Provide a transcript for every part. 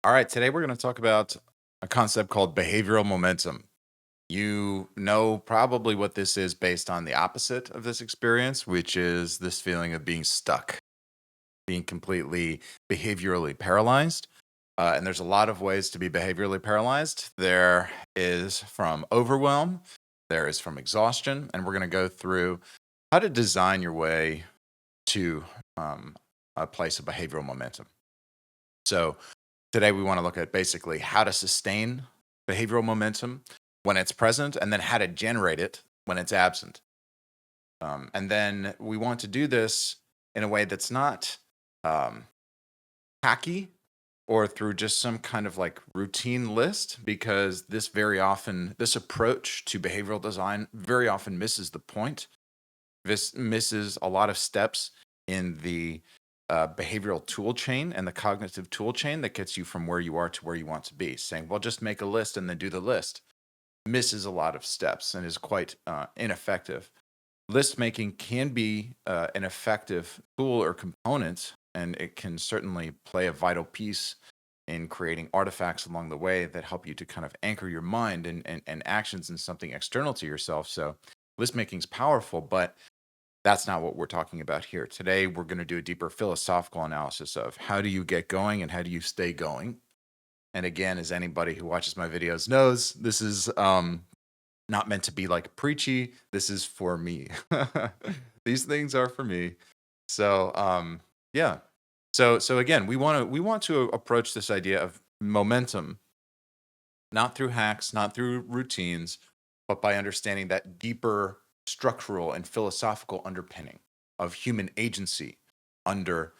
All right, today we're going to talk about a concept called behavioral momentum. You know probably what this is based on the opposite of this experience, which is this feeling of being stuck, being completely behaviorally paralyzed. And there's a lot of ways to be behaviorally paralyzed. There is from overwhelm, there is from exhaustion, and we're going to go through how to design your way to um, a place of behavioral momentum. So, today, we want to look at basically how to sustain behavioral momentum when it's present and then how to generate it when it's absent. And then we want to do this in a way that's not um, hacky or through just some kind of like routine list, because this approach to behavioral design very often misses the point. This misses a lot of steps in the behavioral tool chain and the cognitive tool chain that gets you from where you are to where you want to be. Saying, well, just make a list and then do the list misses a lot of steps and is quite ineffective. List making can be an effective tool or component, and it can certainly play a vital piece in creating artifacts along the way that help you to kind of anchor your mind and actions in something external to yourself. So list making is powerful, but that's not what we're talking about here. Today, we're going to do a deeper philosophical analysis of how do you get going and how do you stay going. And again, as anybody who watches my videos knows, this is not meant to be like preachy. This is for me. These things are for me. So yeah. So again, we want to approach this idea of momentum not through hacks, not through routines, but by understanding that deeper structural and philosophical underpinning of human agency under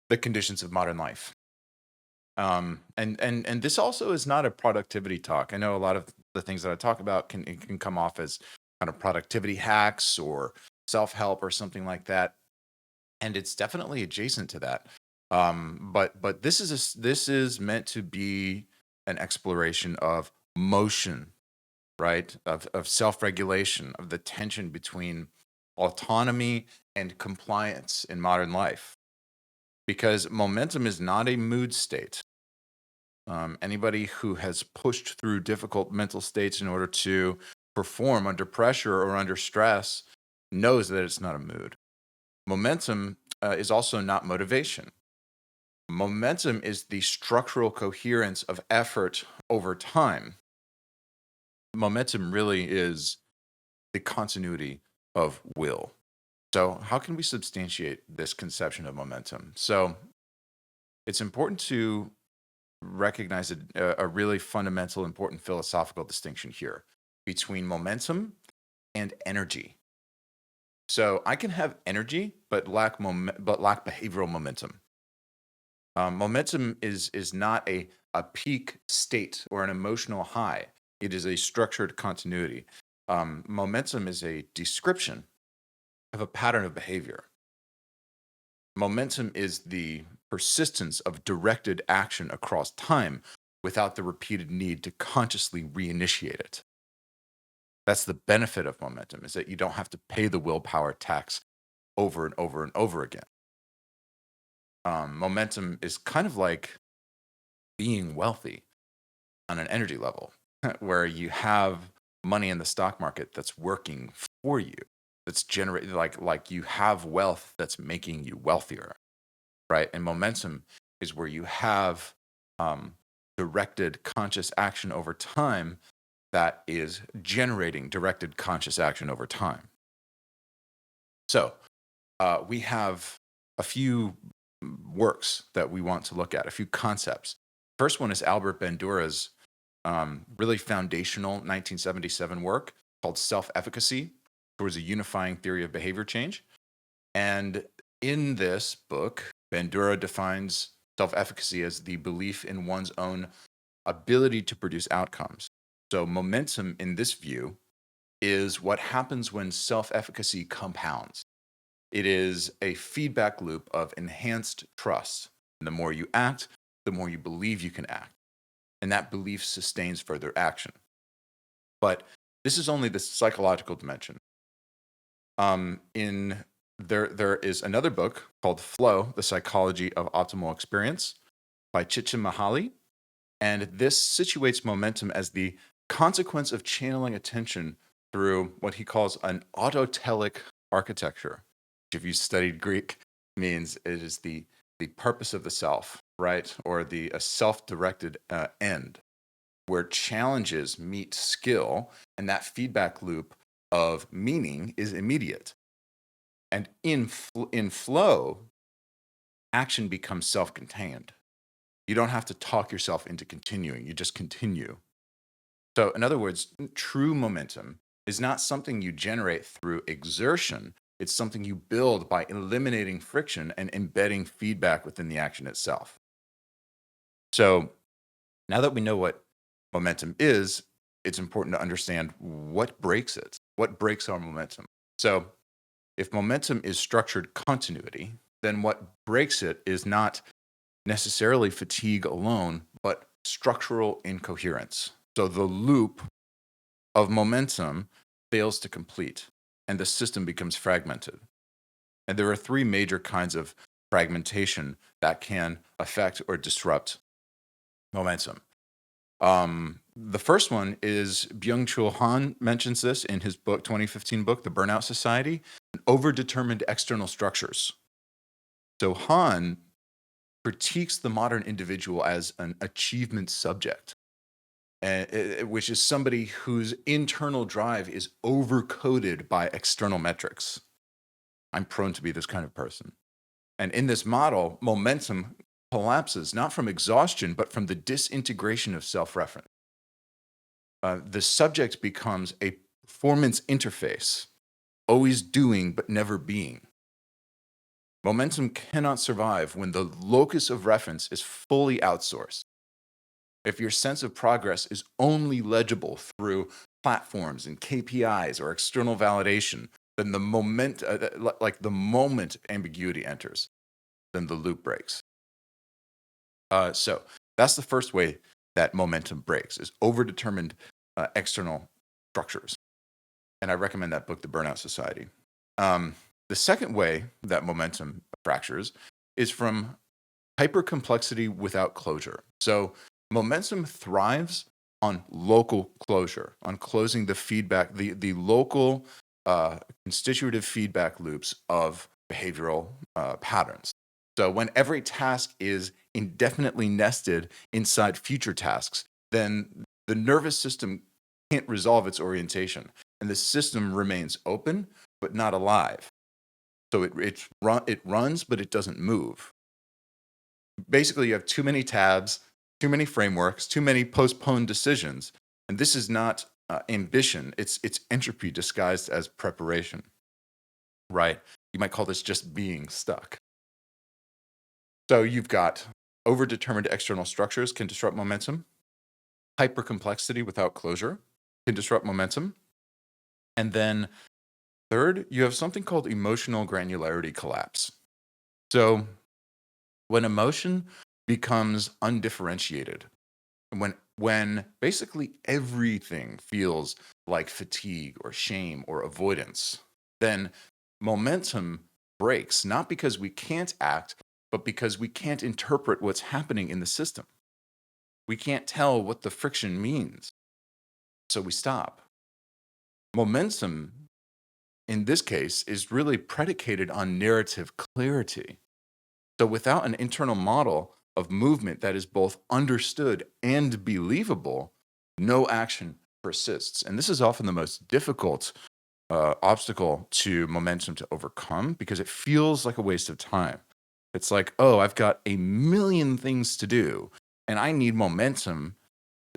the conditions of modern life. And this also is not a productivity talk. I know a lot of the things that I talk about can come off as kind of productivity hacks or self help or something like that, and it's definitely adjacent to that. But this is meant to be an exploration of motion, right? Of self regulation, of the tension between autonomy and compliance in modern life, because momentum is not a mood state. Anybody who has pushed through difficult mental states in order to perform under pressure or under stress knows that it's not a mood. Momentum is also not motivation. Momentum is the structural coherence of effort over time. Momentum really is the continuity of will. So, how can we substantiate this conception of momentum? So, it's important to recognize a really fundamental, important philosophical distinction here between momentum and energy. So I can have energy, but lack behavioral momentum. Momentum is not a peak state or an emotional high. It is a structured continuity. Momentum is a description of a pattern of behavior. Momentum is the persistence of directed action across time without the repeated need to consciously reinitiate it. That's the benefit of momentum, is that you don't have to pay the willpower tax over and over and over again. Momentum is kind of like being wealthy on an energy level, where you have money in the stock market that's working for you, that's generating like you have wealth that's making you wealthier, right? And momentum is where you have directed conscious action over time that is generating directed conscious action over time. So we have a few works that we want to look at, a few concepts. First one is Albert Bandura's really foundational 1977 work called Self-Efficacy towards a unifying theory of behavior change. And in this book, Bandura defines self-efficacy as the belief in one's own ability to produce outcomes. So momentum in this view is what happens when self-efficacy compounds. It is a feedback loop of enhanced trust. And the more you act, the more you believe you can act. And that belief sustains further action. But this is only the psychological dimension. There is another book called Flow, The Psychology of Optimal Experience, by Csikszentmihalyi. And this situates momentum as the consequence of channeling attention through what he calls an autotelic architecture, which, if you studied Greek, means it is the purpose of the self, right? Or the a self-directed end, where challenges meet skill, and that feedback loop of meaning is immediate. And in flow, action becomes self-contained. You don't have to talk yourself into continuing, you just continue. So, in other words, true momentum is not something you generate through exertion. It's something you build by eliminating friction and embedding feedback within the action itself. So, now that we know what momentum is, it's important to understand what breaks it. What breaks our momentum? So, if momentum is structured continuity, then what breaks it is not necessarily fatigue alone, but structural incoherence. So the loop of momentum fails to complete and the system becomes fragmented. And there are three major kinds of fragmentation that can affect or disrupt momentum. The first one is Byung-Chul Han mentions this in his book, 2015 book, The Burnout Society, overdetermined external structures. So Han critiques the modern individual as an achievement subject, which is somebody whose internal drive is overcoded by external metrics. I'm prone to be this kind of person. And in this model, momentum collapses not from exhaustion, but from the disintegration of self reference. The subject becomes a performance interface, always doing but never being. Momentum cannot survive when the locus of reference is fully outsourced. If your sense of progress is only legible through platforms and KPIs or external validation, then the moment ambiguity enters, then the loop breaks. So that's the first way that momentum breaks, is overdetermined external structures. And I recommend that book, The Burnout Society. The second way that momentum fractures is from hypercomplexity without closure. So momentum thrives on local closure, on closing the feedback, the local constitutive feedback loops of behavioral patterns. So when every task is indefinitely nested inside future tasks, then the nervous system can't resolve its orientation, and the system remains open but not alive. So it runs, but it doesn't move. Basically, you have too many tabs, too many frameworks, too many postponed decisions, and this is not ambition. It's entropy disguised as preparation, right? You might call this just being stuck. So you've got overdetermined external structures can disrupt momentum. Hypercomplexity without closure can disrupt momentum. And then third, you have something called emotional granularity collapse. So when emotion becomes undifferentiated, when basically everything feels like fatigue or shame or avoidance, then momentum breaks, not because we can't act, but because we can't interpret what's happening in the system. We can't tell what the friction means, so we stop. Momentum, in this case, is really predicated on narrative clarity. So without an internal model of movement that is both understood and believable, no action persists. And this is often the most difficult obstacle to momentum to overcome, because it feels like a waste of time. It's like, oh, I've got a million things to do, and I need momentum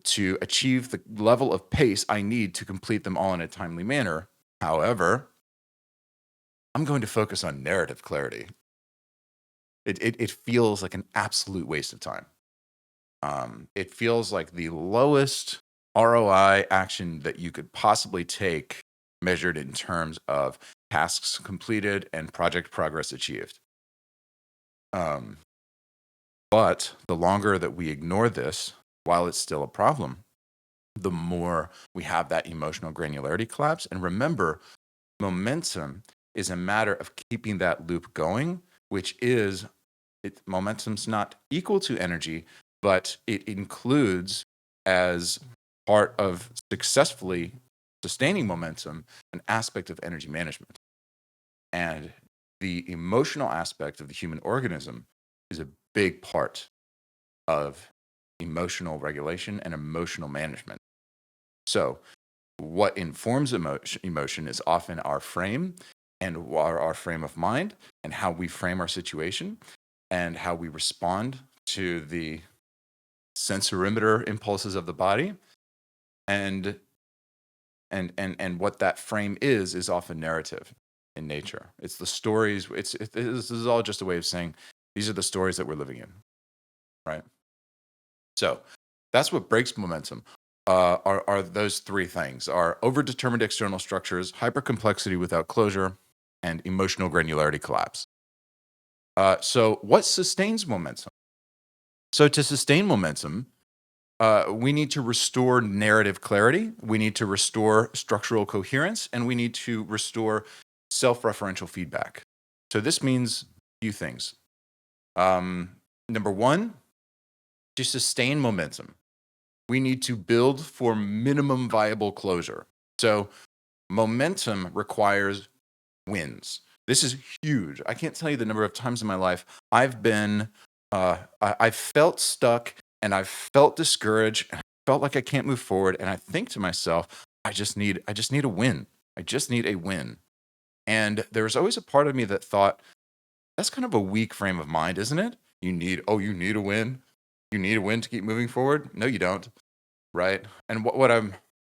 to achieve the level of pace I need to complete them all in a timely manner. However, I'm going to focus on narrative clarity. It feels like an absolute waste of time. It feels like the lowest ROI action that you could possibly take, measured in terms of tasks completed and project progress achieved. But the longer that we ignore this, while it's still a problem, the more we have that emotional granularity collapse. And remember, momentum is a matter of keeping that loop going, which is Momentum's not equal to energy, but it includes, as part of successfully sustaining momentum, an aspect of energy management. And the emotional aspect of the human organism is a big part of emotional regulation and emotional management. So, what informs emotion is often our frame and our frame of mind, and how we frame our situation, and how we respond to the sensorimeter impulses of the body. And what that frame is often narrative in nature. It's the stories. This is all just a way of saying these are the stories that we're living in, right? So that's what breaks momentum. Are those three things: are overdetermined external structures, hypercomplexity without closure, and emotional granularity collapse. So what sustains momentum? So to sustain momentum, we need to restore narrative clarity, we need to restore structural coherence, and we need to restore self-referential feedback. So this means a few things. Number one, to sustain momentum, we need to build for minimum viable closure. So momentum requires wins. This is huge. I can't tell you the number of times in my life I've been, I've felt stuck, and I've felt discouraged, and I felt like I can't move forward. And I think to myself, I just need a win. I just need a win. And there was always a part of me that thought, that's kind of a weak frame of mind, isn't it? You need a win. You need a win to keep moving forward. No, you don't. Right. And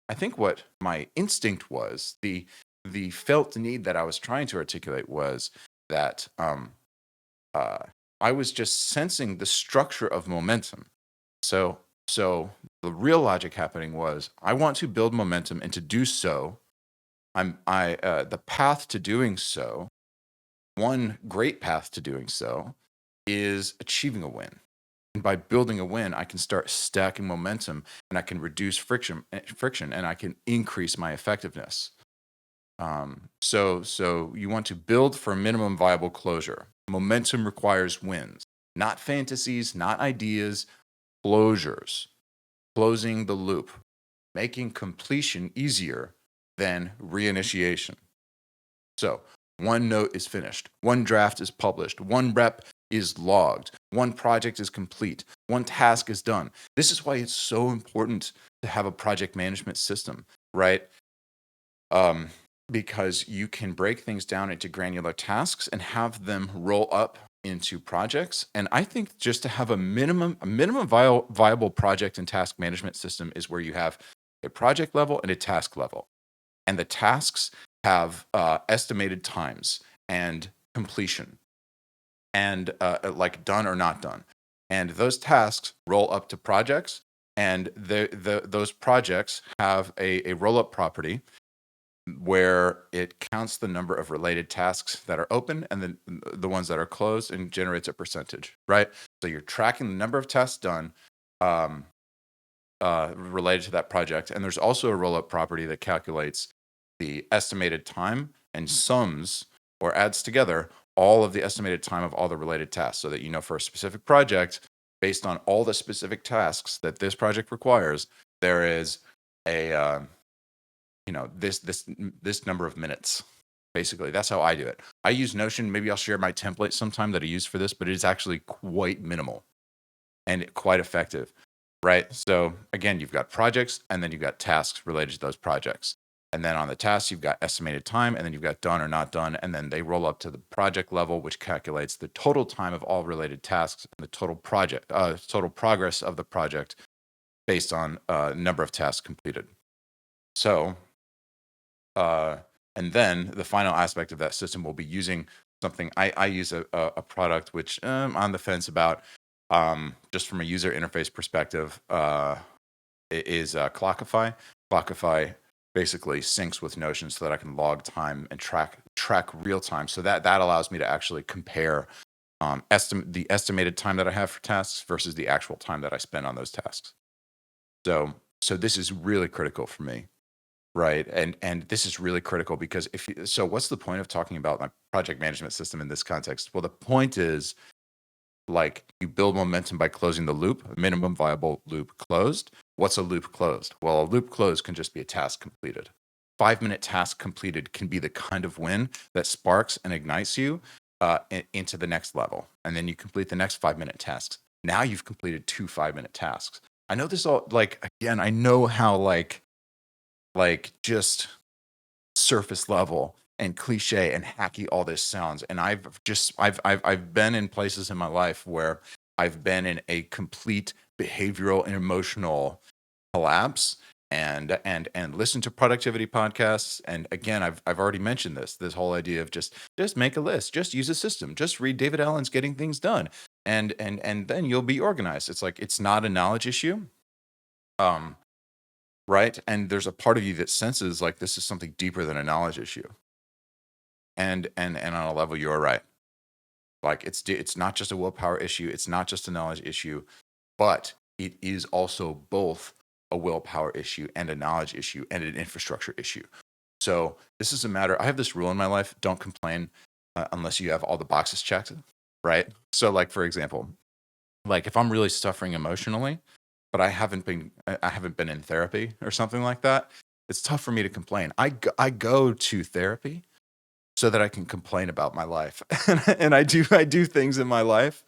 I think what my instinct was, the felt need that I was trying to articulate was that uh, I was just sensing the structure of momentum. So, so the real logic happening was I want to build momentum, and to do so, the path to doing so, one great path to doing so, is achieving a win. And by building a win, I can start stacking momentum, and I can reduce friction, and I can increase my effectiveness. So you want to build for minimum viable closure. Momentum requires wins, not fantasies, not ideas, closures, closing the loop, making completion easier than reinitiation. So one note is finished, one draft is published, one rep is logged, one project is complete, one task is done. This is why it's so important to have a project management system, right? Because you can break things down into granular tasks and have them roll up into projects. And I think just to have a minimum viable project and task management system is where you have a project level and a task level. And the tasks have estimated times and completion, and like done or not done. And those tasks roll up to projects, and those projects have a roll up property where it counts the number of related tasks that are open and then the ones that are closed, and generates a percentage, right? So you're tracking the number of tasks done um, related to that project. And there's also a roll-up property that calculates the estimated time and sums or adds together all of the estimated time of all the related tasks, so that you know for a specific project, based on all the specific tasks that this project requires, there is a this number of minutes. Basically, that's how I do it. I use Notion. Maybe I'll share my template sometime that I use for this, but it is actually quite minimal and quite effective, right? So again, you've got projects, and then you've got tasks related to those projects. And then on the tasks, you've got estimated time, and then you've got done or not done. And then they roll up to the project level, which calculates the total time of all related tasks and the total total progress of the project based on number of tasks completed. So, and then the final aspect of that system will be using something. I use a product which I'm on the fence about, just from a user interface perspective, is Clockify. Clockify basically syncs with Notion so that I can log time and track real time. So that allows me to actually compare the estimated time that I have for tasks versus the actual time that I spend on those tasks. So this is really critical for me, right? And this is really critical because so what's the point of talking about my project management system in this context? Well, the point is Like you build momentum by closing the loop, minimum viable loop closed. What's a loop closed? Well, a loop closed can just be a task completed. 5-minute task completed can be the kind of win that sparks and ignites you into the next level. And then you complete the next 5-minute tasks. Now you've completed 2 5-minute tasks. I know this all, like, again, I know how like just surface level and cliche and hacky all this sounds. And I've been in places in my life where I've been in a complete behavioral and emotional collapse and listen to productivity podcasts. And again, I've already mentioned this whole idea of just make a list, just use a system, just read David Allen's Getting Things Done, and then you'll be organized. It's like, it's not a knowledge issue. Right? And there's a part of you that senses like this is something deeper than a knowledge issue. And on a level, you're right. Like it's not just a willpower issue, it's not just a knowledge issue, but it is also both a willpower issue and a knowledge issue and an infrastructure issue. So this is a matter. I have this rule in my life: don't complain unless you have all the boxes checked. Right? So, like for example, like if I'm really suffering emotionally, but I haven't been in therapy or something like that, it's tough for me to complain. I go to therapy so that I can complain about my life. And I do things in my life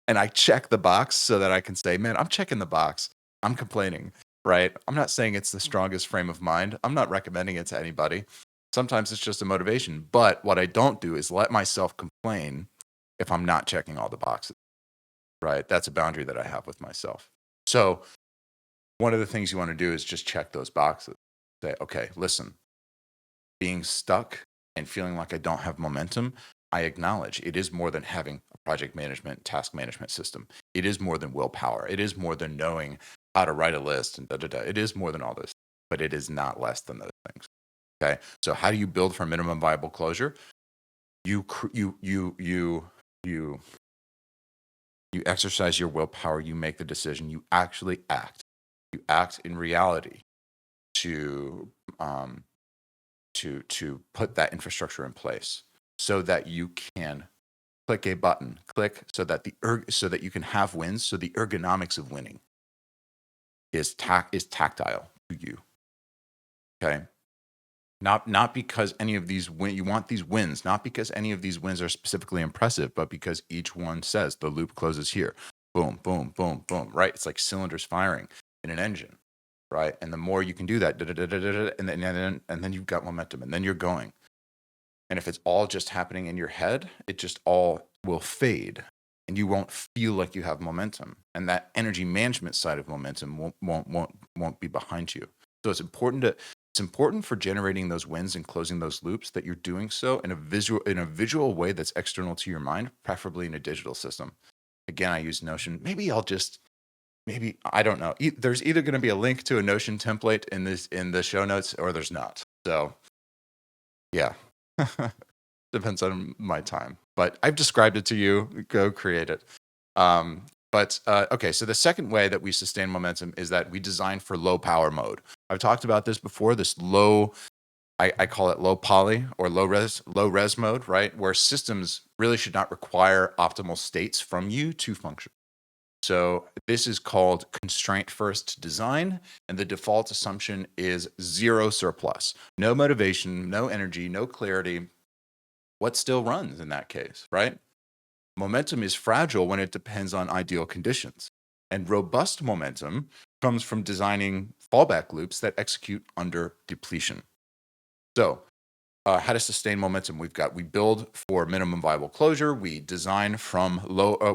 and I check the box so that I can say, man, I'm checking the box. I'm complaining, right? I'm not saying it's the strongest frame of mind. I'm not recommending it to anybody. Sometimes it's just a motivation. But what I don't do is let myself complain if I'm not checking all the boxes, right? That's a boundary that I have with myself. So one of the things you want to do is just check those boxes. Say, okay, listen, being stuck and feeling like I don't have momentum, I acknowledge it is more than having a project management, task management system. It is more than willpower. It is more than knowing how to write a list and da da da. It is more than all this, but it is not less than those things. Okay, so how do you build for minimum viable closure? You exercise your willpower. You make the decision. You actually act. You act in reality to put that infrastructure in place so that you can click a button, so that so that you can have wins. So the ergonomics of winning is tactile to you. Okay, not because any of these you want these wins, not because any of these wins are specifically impressive, but because each one says the loop closes here. Boom, boom, boom, boom. Right? It's like cylinders firing in an engine. Right, and the more you can do that, and then you've got momentum, and then you're going. And if it's all just happening in your head, it just all will fade, and you won't feel like you have momentum. And that energy management side of momentum won't be behind you. So it's important for generating those wins and closing those loops that you're doing so in a visual way that's external to your mind, preferably in a digital system. Again, I use Notion. Maybe I don't know. There's either going to be a link to a Notion template in the show notes, or there's not. So, yeah, depends on my time. But I've described it to you. Go create it. Okay. So the second way that we sustain momentum is that we design for low power mode. I've talked about this before. This low, I call it low poly or low res mode, right? Where systems really should not require optimal states from you to function. So this is called constraint first design, and the default assumption is zero surplus, no motivation, no energy, no clarity. What still runs in that case, right? Momentum is fragile when it depends on ideal conditions, and robust momentum comes from designing fallback loops that execute under depletion. So how to sustain momentum? We build for minimum viable closure. We design from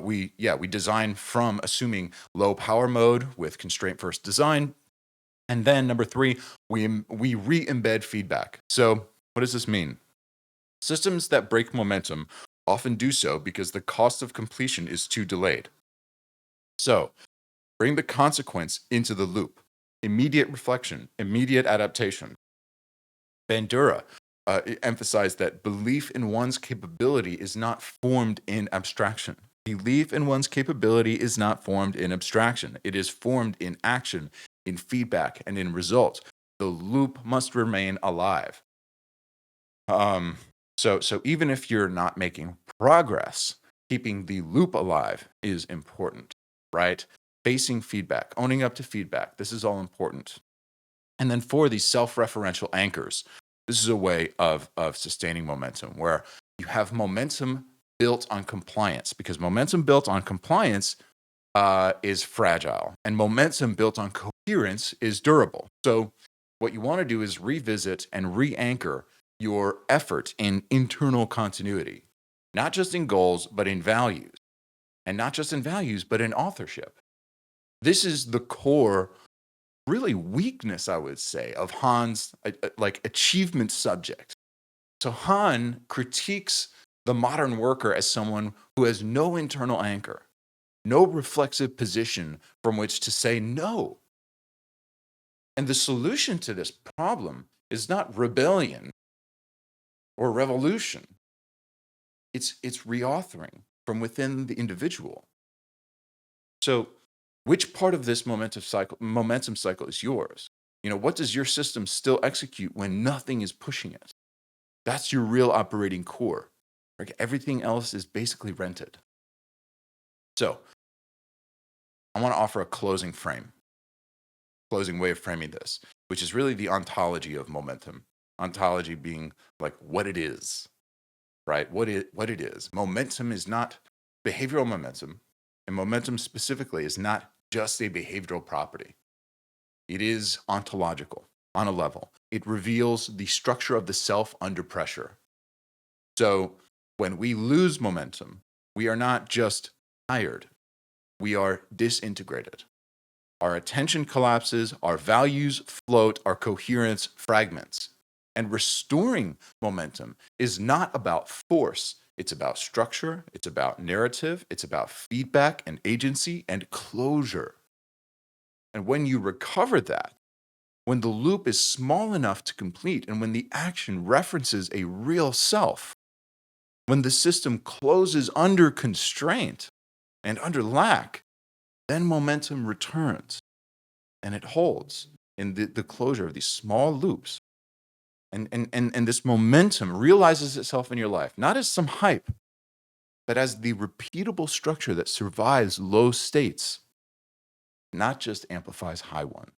we design from assuming low power mode with constraint first design. And then number 3, we re-embed feedback. So what does this mean? Systems that break momentum often do so because the cost of completion is too delayed. So bring the consequence into the loop. Immediate reflection, immediate adaptation. Bandura emphasized that belief in one's capability is not formed in abstraction. Belief in one's capability is not formed in abstraction. It is formed in action, in feedback, and in results. The loop must remain alive. So even if you're not making progress, Keeping the loop alive is important, right? Facing feedback, owning up to feedback. This is all important. And then for these self-referential anchors, this is a way of sustaining momentum where you have momentum built on compliance, because momentum built on compliance is fragile, and momentum built on coherence is durable. So what you want to do is revisit and re-anchor your effort in internal continuity, not just in goals, but in values, and not just in values, but in authorship. This is the core, really weakness, I would say, of Han's like achievement subject. So Han critiques the modern worker as someone who has no internal anchor, no reflexive position from which to say no. And the solution to this problem is not rebellion or revolution. It's reauthoring from within the individual. So which part of this momentum cycle is yours? What does your system still execute when nothing is pushing it? That's your real operating core. Right? Everything else is basically rented. So I want to offer a closing way of framing this, which is really the ontology of momentum. Ontology being like what it is, right? What it is. Momentum is not behavioral momentum, and momentum specifically is not just a behavioral property. It is ontological on a level. It reveals the structure of the self under pressure. So when we lose momentum, we are not just tired, we are disintegrated. Our attention collapses, our values float, our coherence fragments. And restoring momentum is not about force. It's about structure, it's about narrative, it's about feedback and agency and closure. And when you recover that, when the loop is small enough to complete, and when the action references a real self, when the system closes under constraint and under lack, then momentum returns and it holds in the closure of these small loops. And this momentum realizes itself in your life, not as some hype, but as the repeatable structure that survives low states, not just amplifies high ones.